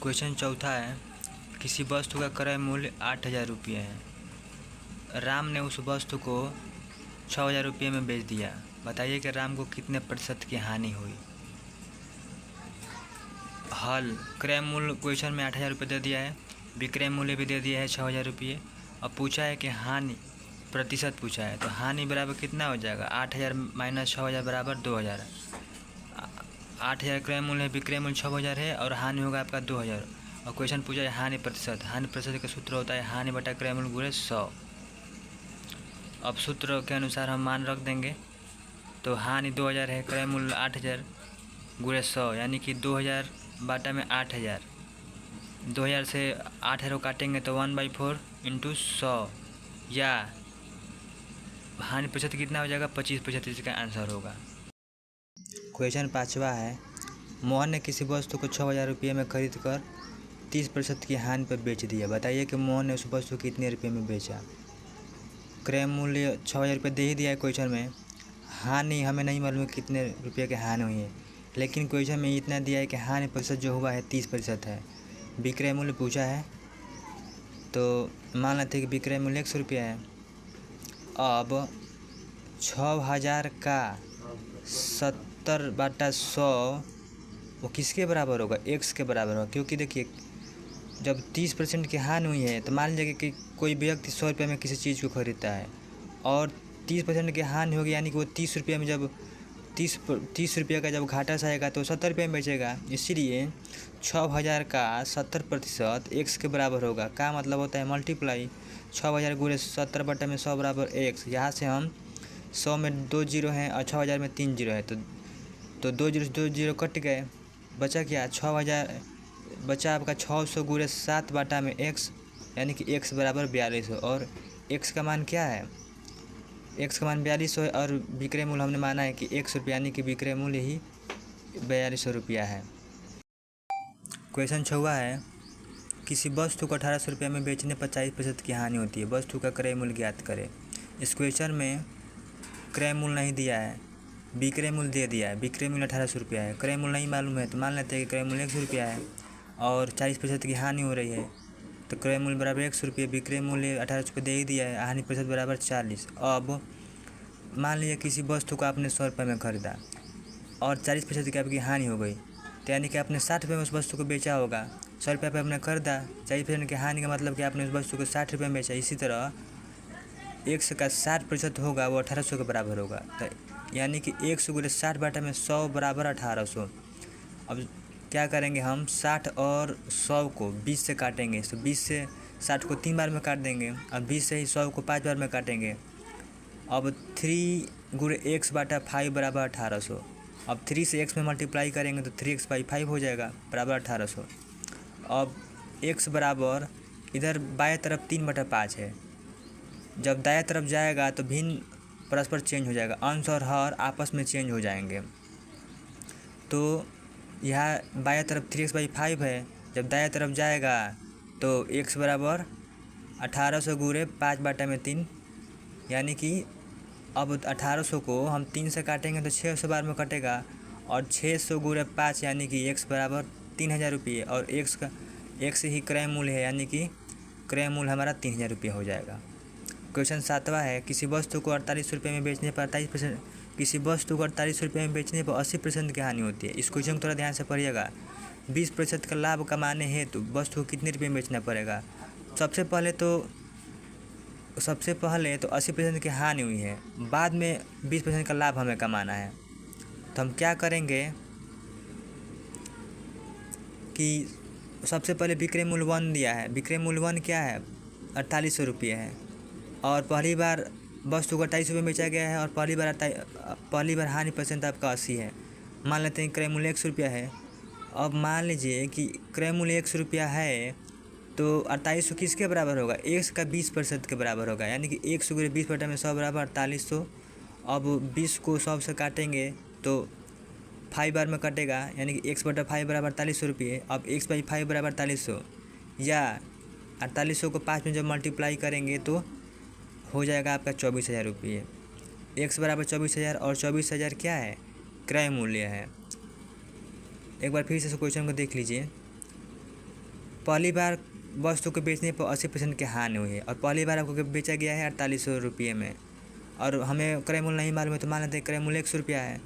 Question चौथा है, किसी वस्तु का क्रय मूल्य 8,000 रुपये है। राम ने उस वस्तु को 6,000 रुपये में बेच दिया। बताइए कि राम को कितने प्रतिशत की हानि हुई। हल, क्रय मूल्य क्वेश्चन में 8,000 रुपये दे दिया है, विक्रय मूल्य भी दे दिया है 6,000 रुपये। अब पूछा है कि हानि प्रतिशत पूछा है, तो हानि बराबर कितना हो जाएगा, 8,000 माइनस 6,000 बराबर 2,000। 8,000 क्रय मूल्य है, विक्रय मूल्य 6,000 है और हानि होगा आपका 2,000। और क्वेश्चन पूछा है हानि प्रतिशत। हानि प्रतिशत का सूत्र होता है हानि बटा क्रय मूल्य गुणे 100। अब सूत्र के अनुसार हम मान रख देंगे, तो हानि 2,000 है, क्रय मूल्य 8,000 गुणे 100, यानी कि 2,000 बाटा में 8,000। 2,000 से 8,000 को काटेंगे तो 1/4 इंटू 100, या हानि प्रतिशत कितना हो जाएगा, 25%। इसका आंसर होगा। क्वेश्चन पाँचवा है, मोहन ने किसी वस्तु को 6,000 रुपये में खरीद कर 30% की हानि पर बेच दिया। बताइए कि मोहन ने उस वस्तु को कितने रुपये में बेचा। क्रय मूल्य 6,000 रुपये दे ही दिया है क्वेश्चन में। हानि हमें नहीं मालूम कितने रुपये की हानि हुई है, लेकिन क्वेश्चन में इतना दिया है कि हानि प्रतिशत जो हुआ है 30% है। विक्रय मूल्य पूछा है, तो मान लेते हैं कि विक्रय मूल्य 100 रुपया है। अब 6,000 का 70/100 वो किसके बराबर होगा, x के बराबर होगा। क्योंकि देखिए, जब 30% की हानि हुई है तो मान लीजिए कि कोई व्यक्ति 100 रुपये में किसी चीज़ को खरीदता है और 30% की हानि होगी, यानी कि वो 30 रुपये में जब 30 रुपये का जब घाटा आएगा तो 70 रुपये में बेचेगा। इसीलिए 6,000 का 70% x के बराबर होगा। का मतलब होता है मल्टीप्लाई 6,000 गुणे 70/100 बराबर x। यहाँ से हम 100 में 2 जीरो हैं और 6,000 में 3 जीरो है, तो 2 जीरो से 2 जीरो कट गए, बचा क्या, 6,000 बचा आपका 600 गुणे 7/x, यानी कि x बराबर 4200। और x का मान क्या है, x का मान 4200 है और विक्रय मूल्य हमने माना है कि 100 रुपये, यानी कि विक्रय मूल्य ही 4200 रुपया है। क्वेश्चन छठवां है, किसी वस्तु को 1800 रुपये में बेचने पर 40% की हानि होती है। वस्तु का क्रय मूल्य ज्ञात करें। इस क्वेश्चन में क्रय मूल्य नहीं दिया है, विक्रय मूल्य दे दिया है। विक्रय मूल्य 1800 रुपया है, क्रय मूल्य नहीं मालूम है, तो मान लेते हैं कि क्रय मूल्य 100 रुपया है और 40% की हानि हो रही है, तो क्रय मूल्य बराबर 100 रुपये, विक्रय मूल्य 1800 रुपये दे ही दिया है, हानि प्रतिशत बराबर 40। अब मान लीजिए किसी वस्तु को आपने 100 रुपये में खरीदा और 40% की आपकी हानि हो गई, तो यानी कि आपने 60 रुपये में उस वस्तु को बेचा होगा। 100 रुपये पर आपने खरीदा, 40% की हानि का मतलब कि आपने उस वस्तु को 60 रुपये में बेचा। इसी तरह 100 का 60% होगा, वो 1800 के बराबर होगा। तो यानी कि 100 गुणे 60 बाटा में 100 बराबर 1800। अब क्या करेंगे हम, 60 और 100 को 20 से काटेंगे, तो 20 से 60 को 3 बार में काट देंगे और 20 से ही 100 को 5 बार में काटेंगे। अब 3 गुणे x बाटा 5 बराबर 1800। अब 3 से x में मल्टीप्लाई करेंगे तो 3x/5 हो जाएगा बराबर 1800। अब x बराबर इधर बाएं तरफ 3/5 है, जब दाएं तरफ जाएगा तो भिन्न परस्पर चेंज हो जाएगा, अंश और हर आपस में चेंज हो जाएंगे। तो यहाँ बाएं तरफ 3x/5 है, जब दाएं तरफ जाएगा तो x बराबर 1800 गुणे 5/3, यानी कि अब 1800 को हम 3 से काटेंगे तो 600 बार में कटेगा और 600 गुणे 5, यानी कि x बराबर 3,000 रुपये। और x ही क्रय मूल्य है, यानी कि क्रय मूल्य हमारा 3,000 रुपये हो जाएगा। क्वेश्चन 7वां है, किसी वस्तु को 48 रुपये में बेचने पर 80% की हानि होती है। इस क्वेश्चन को थोड़ा ध्यान से पढ़िएगा। 20% का लाभ कमाने हेतु वस्तु को कितने रुपये में बेचना पड़ेगा। सबसे पहले तो 80% की हानि हुई है, बाद में 20% का लाभ हमें कमाना है। तो हम क्या करेंगे कि सबसे पहले विक्रय मूल्य 1 दिया है। विक्रय मूल्य 1 क्या है, 4800 रुपये है और पहली बार वस्तु को 28 रुपये में बेचा गया है और पहली बार हानि % आपका 80 है। मान लेते हैं क्रय मूल्य 100 रुपया है। अब मान लीजिए कि क्रय मूल्य 100 रुपया है, तो 4800 किसके बराबर होगा, x का 20% के बराबर होगा, यानी कि 100 गुणे 20/100 बराबर 4800। अब 20 को 100 से काटेंगे तो 5 बार में कटेगा, यानी कि x/5 बराबर 4800 रुपये। अब x/5 बराबर 4800, या 4800 को 5 में जब मल्टीप्लाई करेंगे तो हो जाएगा आपका 24,000 रुपये। x बराबर 24,000 और 24,000 क्या है, क्रय मूल्य है। एक बार फिर से क्वेश्चन को देख लीजिए। पहली बार वस्तु को बेचने पर 80% की हानि हुई है और पहली बार आपको बेचा गया है 4800 रुपये में और हमें क्रय मूल्य नहीं मालूम है, तो मान लेते हैं क्रय मूल्य 100 रुपया है।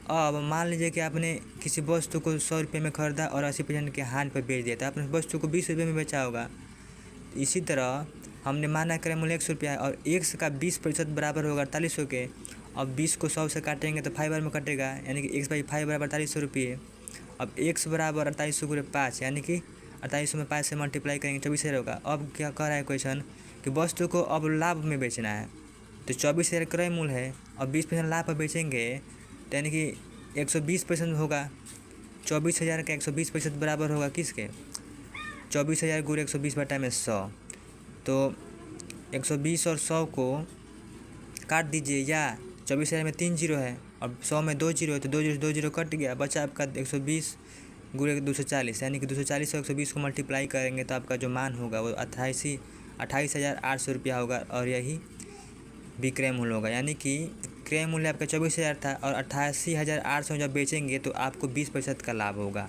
अब मान लीजिए कि आपने किसी वस्तु को 100 रुपये में खरीदा और 80% की हानि पर बेच दिया, तो आपने वस्तु को 20 रुपये में बेचा होगा। इसी तरह हमने माना क्रय मूल्य 100 रुपया है और 100 का 20% बराबर होगा 4800 के। अब 20 को 100 से काटेंगे तो 5 बार में कटेगा, यानी कि 1/5 बराबर 4800 रुपये। अब 1 बराबर 4800 × 5, यानी कि 4800 में 5 से मल्टीप्लाई करेंगे 24,000 होगा। अब क्या कह रहा है क्वेश्चन कि वस्तु को अब लाभ में बेचना है, तो 24,000 क्रय मूल्य है और 20% लाभ पर बेचेंगे, तो यानी कि 120% होगा। 24,000 का 120% बराबर होगा किसके? 24,000 × 120/100। तो 120 और 100 को काट दीजिए, या 24,000 में 3 जीरो है और 100 में 2 जीरो है, तो 2 जीरो कट गया, बचा आपका 120 × 240, यानी कि 240 और 120 को मल्टीप्लाई करेंगे तो आपका जो मान होगा वो 28,800 रुपया होगा और यही विक्रय मूल्य होगा। यानी कि क्रय मूल्य आपका 24,000 था और 88,800 जब बेचेंगे तो आपको 20% का लाभ होगा।